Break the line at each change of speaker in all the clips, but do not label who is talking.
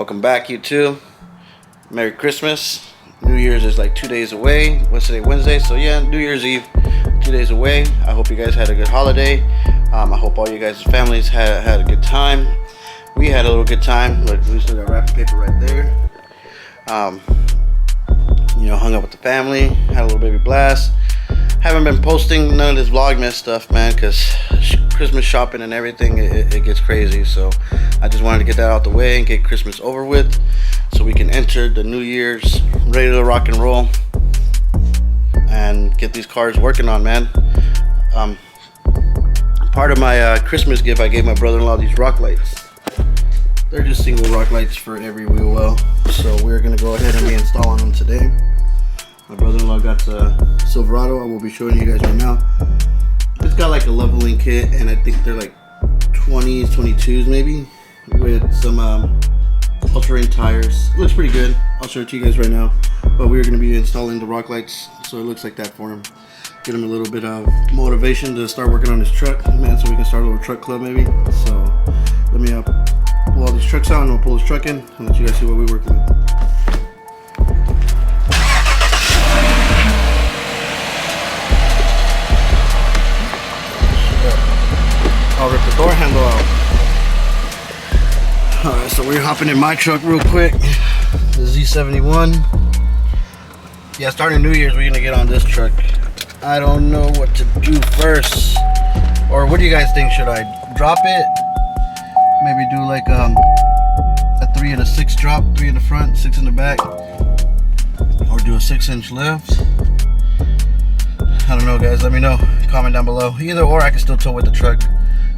Welcome back, you two. Merry Christmas. New Year's is like 2 days away. What's today? Wednesday. So yeah, New Year's Eve, 2 days away. I hope you guys had a good holiday. I hope all you guys' families had a good time. We had a little good time. Look, we still got wrapping paper right there. Hung out with the family, had a little baby blast. Haven't been posting none of this Vlogmas stuff, man, because Christmas shopping and everything, it gets crazy. So I just wanted to get that out the way and get Christmas over with so we can enter the New Year's ready to rock and roll and get these cars working on, man. Part of my Christmas gift, I gave my brother-in-law these rock lights. They're just single rock lights for every wheel well. So we're going to go ahead and be installing them today. My brother-in-law got the Silverado. I will be showing you guys right now. It's got like a leveling kit, and I think they're like 20s, 22s maybe, with some all-terrain tires. It looks pretty good. I'll show it to you guys right now. But we're going to be installing the rock lights, so it looks like that for him. Get him a little bit of motivation to start working on his truck, man, so we can start a little truck club maybe. So let me pull all these trucks out, and I'll pull this truck in and let you guys see what we're working with. I'll rip the door handle out. Alright, so we're hopping in my truck real quick. The Z71. Yeah, starting New Year's, we're gonna get on this truck. I don't know what to do first. Or what do you guys think? Should I drop it? Maybe do like a 3 and a 6 drop, 3 in the front, 6 in the back. Or do a 6-inch lift. I don't know, guys. Let me know. Comment down below. Either or, I can still tow with the truck.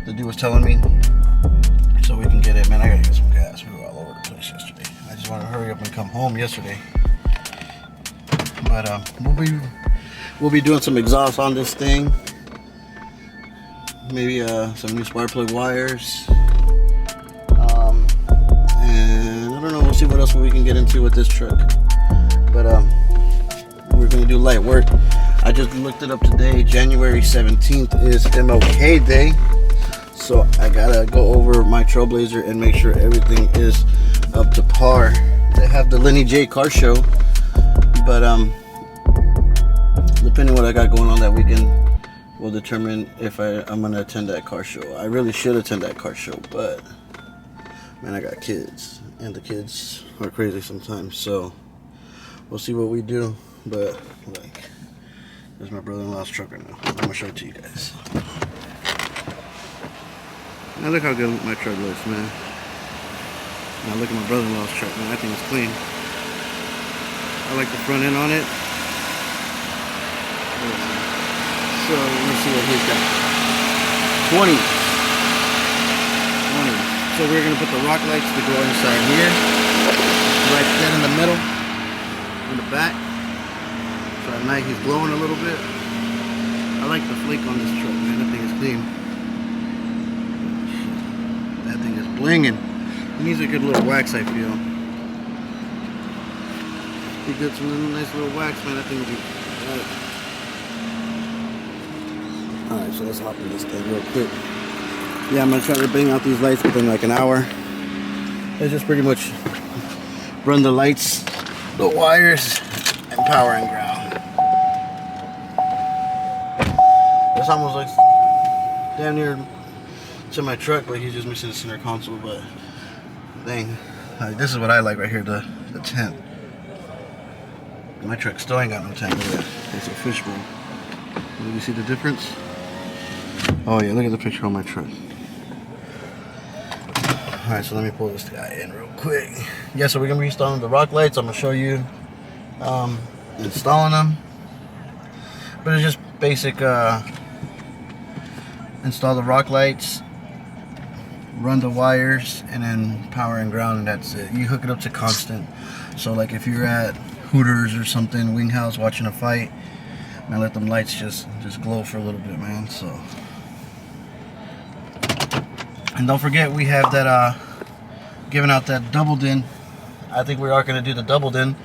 The dude was telling me, so we can get it. Man, I gotta get some gas. We were all over the place yesterday. I just want to hurry up and come home yesterday. But we'll be doing some exhaust on this thing. Maybe some new spark plug wires. And I don't know. We'll see what else we can get into with this truck. But we're gonna do light work. I just looked it up today. January 17th is MLK Day. So I gotta go over my Trailblazer and make sure everything is up to par. They have the Lenny J car show, but depending on what I got going on that weekend will determine if I'm gonna attend that car show. I really should attend that car show, but man, I got kids, and the kids are crazy sometimes. So we'll see what we do. But like, there's my brother-in-law's truck right now. I'm gonna show it to you guys. Now look how good my truck looks, man. Now look at my brother-in-law's truck, man. That thing is clean. I like the front end on it. So let's see what he's got. 20. So we're gonna put the rock lights to go inside here, right there in the middle, in the back. So at night he's glowing a little bit. I like the flake on this truck, man. That thing is clean. Blinging. It needs a good little wax, I feel. He got some nice little wax, man. That thing will be right. Alright, so let's hop in this thing real quick. Yeah, I'm gonna try to bang out these lights within like an hour. Let's just pretty much run the lights, the wires, and power and ground. This almost looks damn near to my truck, but he's just missing the center console. But dang, this is what I like right here, the tent. My truck still ain't got no tent. Look at that. It's a fishbowl. Do you see the difference? Oh yeah, look at the picture on my truck. Alright, so let me pull this guy in real quick. Yeah, so we're gonna be installing the rock lights. I'm gonna show you installing them, but it's just basic. Install the rock lights, run the wires, and then power and ground, and that's it. You hook it up to constant. So like if you're at Hooters or something, Wing House, watching a fight, and let them lights just glow for a little bit, man. So, and don't forget, we have that giving out that double din. I think we are going to do the double din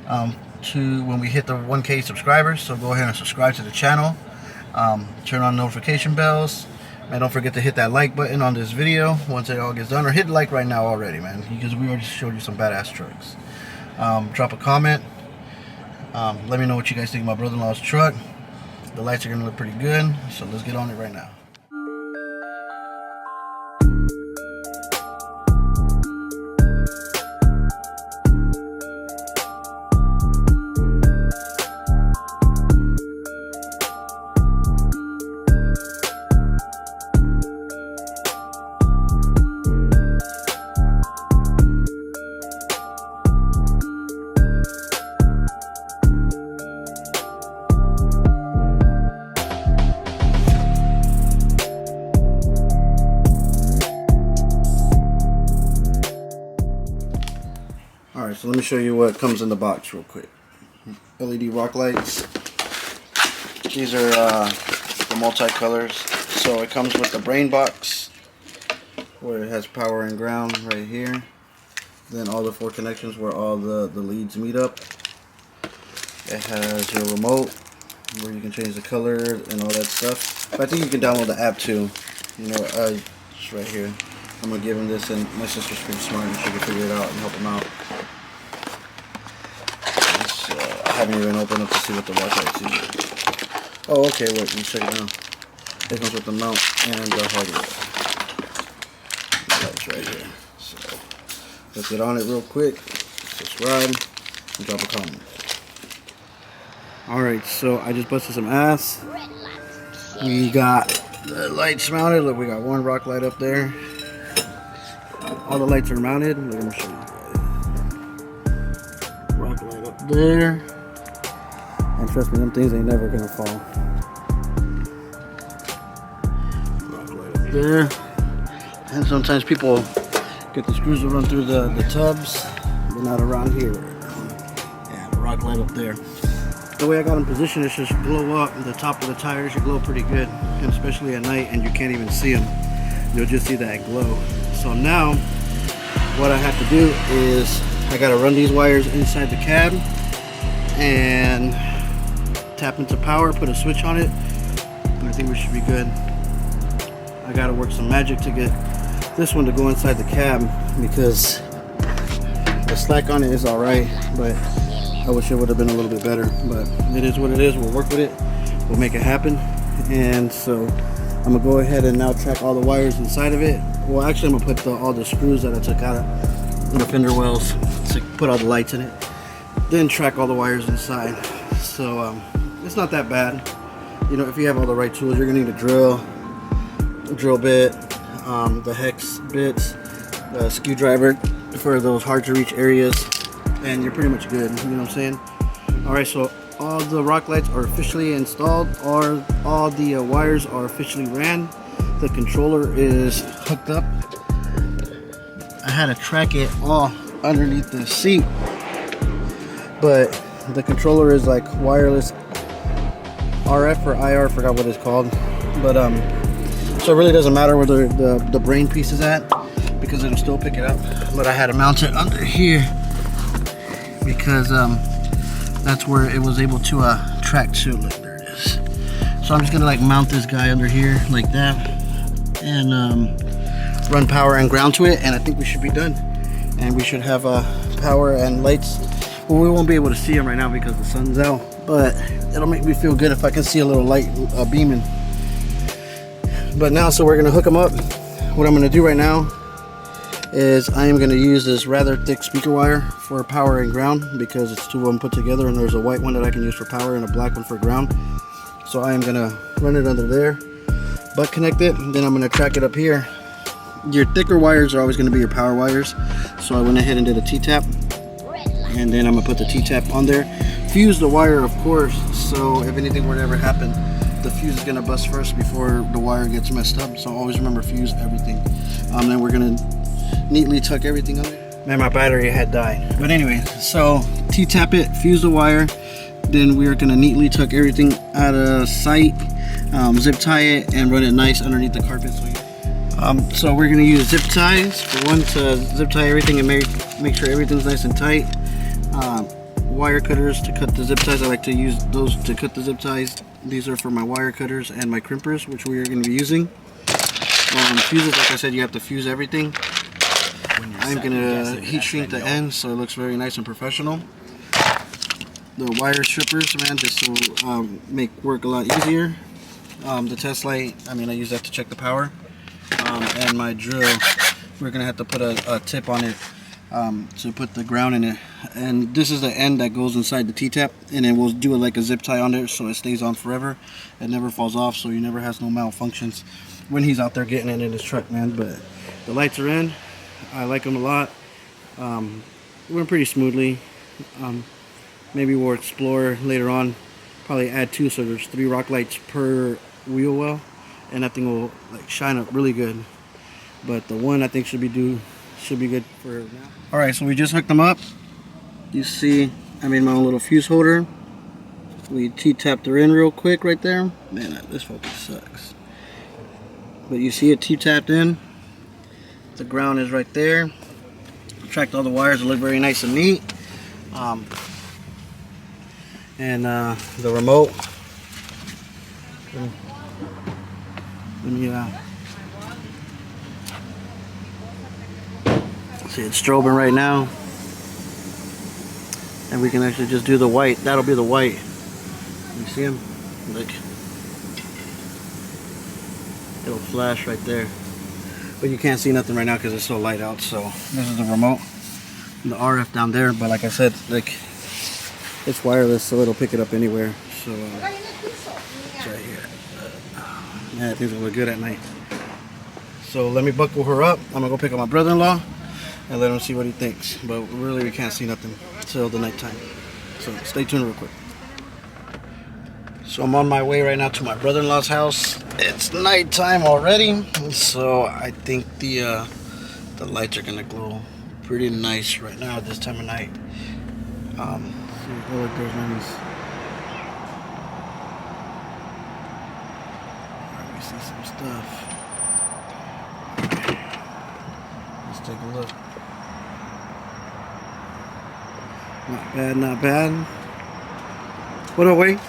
to when we hit the 1K subscribers. So go ahead and subscribe to the channel, turn on notification bells, And don't forget to hit that like button on this video once it all gets done, or hit like right now already, man, because we already showed you some badass trucks. Drop a comment. Let me know what you guys think of my brother-in-law's truck. The lights are gonna look pretty good, so let's get on it right now. Alright, so let me show you what comes in the box real quick. LED rock lights. These are the multi-colors. So it comes with the brain box, where it has power and ground right here. Then all the 4 connections where all the leads meet up. It has your remote, where you can change the color and all that stuff. But I think you can download the app too. You know, it's right here. I'm going to give him this, and my sister's pretty smart and she can figure it out and help him out. I haven't even opened up to see what the rock lights is. Oh, okay, wait, let's check it out. It comes with the mount and the hardware. The lights right here. So, let's get on it real quick. Subscribe and drop a comment. Alright, so I just busted some ass. We got the lights mounted. Look, we got one rock light up there. All the lights are mounted. Let me show you. Rock light up there. And trust me, them things ain't never gonna fall. Rock light up there. And sometimes people get the screws to run through the tubs. They're not around here. Yeah, the rock light up there. The way I got them positioned is just glow up. The top of the tires should glow pretty good. And especially at night, and you can't even see them. You'll just see that glow. So now, what I have to do is I gotta run these wires inside the cab and tap into power, put a switch on it, and I think we should be good. I gotta work some magic to get this one to go inside the cab, because the slack on it is alright, but I wish it would have been a little bit better. But it is what it is. We'll work with it, we'll make it happen. And so I'm gonna go ahead and now track all the wires inside of it. Well, actually I'm gonna put all the screws that I took out of the fender wells to put all the lights in it, then track all the wires inside. So it's not that bad. You know, if you have all the right tools, you're gonna need a drill bit, the hex bits, the screwdriver for those hard to reach areas, and you're pretty much good. You know what I'm saying? Alright, so all the rock lights are officially installed, or all the wires are officially ran. The controller is hooked up. I had to track it all underneath the seat, but the controller is like wireless RF or IR, forgot what it's called. But so it really doesn't matter where the brain piece is at, because it'll still pick it up. But I had to mount it under here because that's where it was able to track to. Look, there it is. So I'm just gonna like mount this guy under here like that, and run power and ground to it, and I think we should be done. And we should have power and lights. Well, we won't be able to see them right now because the sun's out, but it'll make me feel good if I can see a little light beaming. But now, so we're gonna hook them up. What I'm gonna do right now is I am gonna use this rather thick speaker wire for power and ground, because it's 2 of them put together, and there's a white one that I can use for power and a black one for ground. So I am gonna run it under there, butt connect it, and then I'm gonna track it up here. Your thicker wires are always gonna be your power wires. So I went ahead and did a T-tap, and then I'm gonna put the T-tap on there. Fuse the wire, of course, so if anything were to ever happen, the fuse is gonna bust first before the wire gets messed up. So always remember, fuse everything. Then we're gonna neatly tuck everything under. Man, my battery had died. But anyway, so T-tap it, fuse the wire, then we are gonna neatly tuck everything out of sight, zip tie it, and run it nice underneath the carpet. So we're gonna use zip ties for one, to zip tie everything and make sure everything's nice and tight. Wire cutters to cut the zip ties. I like to use those to cut the zip ties. These are for my wire cutters and my crimpers, which we are going to be using. Fuses, like I said, you have to fuse everything. I'm gonna heat shrink the end so it looks very nice and professional. The wire strippers, man, just to make work a lot easier. The test light, I use that to check the power. And my drill, we're gonna have to put a tip on it to put the ground in it. And this is the end that goes inside the T-tap, and then we'll do it like a zip tie on there so it stays on forever. It never falls off, so he never has no malfunctions when he's out there getting it in his truck, man. But the lights are in. I like them a lot. Went pretty smoothly. Maybe we'll explore later on, probably add 2, so there's 3 rock lights per wheel well, and that thing will like shine up really good. But the one I think should be good for now. All right, so we just hooked them up. You see, I made my own little fuse holder. We T-tapped her in real quick right there. Man, this focus sucks. But you see it T-tapped in. The ground is right there. Tracked all the wires to look very nice and neat. And the remote. See, it's strobing right now. And we can actually just do the white. That'll be the white. You see him? Look. It'll flash right there. But you can't see nothing right now because it's so light out. So this is the remote. And the RF down there. But like I said, like, it's wireless, so it'll pick it up anywhere. So it's right here. Man, things will look good at night. So let me buckle her up. I'm gonna go pick up my brother-in-law and let him see what he thinks. But really, we can't see nothing till the nighttime. So stay tuned real quick. So I'm on my way right now to my brother-in-law's house. It's nighttime already, so I think the lights are gonna glow pretty nice right now at this time of night. Oh, there's nice. Let me see some stuff. Let's take a look. Not bad, not bad. What do I wait?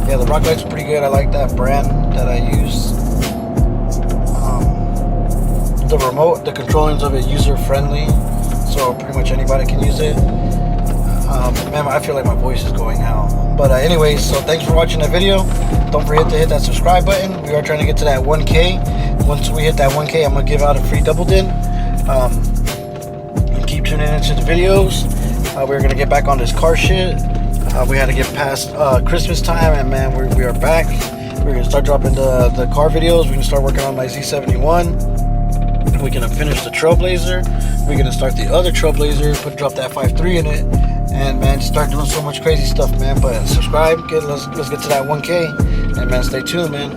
Yeah, the rock light's pretty good. I like that brand that I use. The remote, the controllings of it, user friendly, so pretty much anybody can use it. Man, I feel like my voice is going out. But anyways, so thanks for watching the video. Don't forget to hit that subscribe button. We are trying to get to that 1K. Once we hit that 1K, I'm gonna give out a free double din. And keep tuning into the videos. We were gonna get back on this car shit. We had to get past Christmas time, and man, we are back. We're gonna start dropping the car videos. We're gonna start working on my Z71. We're gonna finish the Trailblazer. We're gonna start the other Trailblazer, drop that 5.3 in it, and man, just start doing so much crazy stuff, man. But subscribe, let's get to that 1K, and man, stay tuned, man.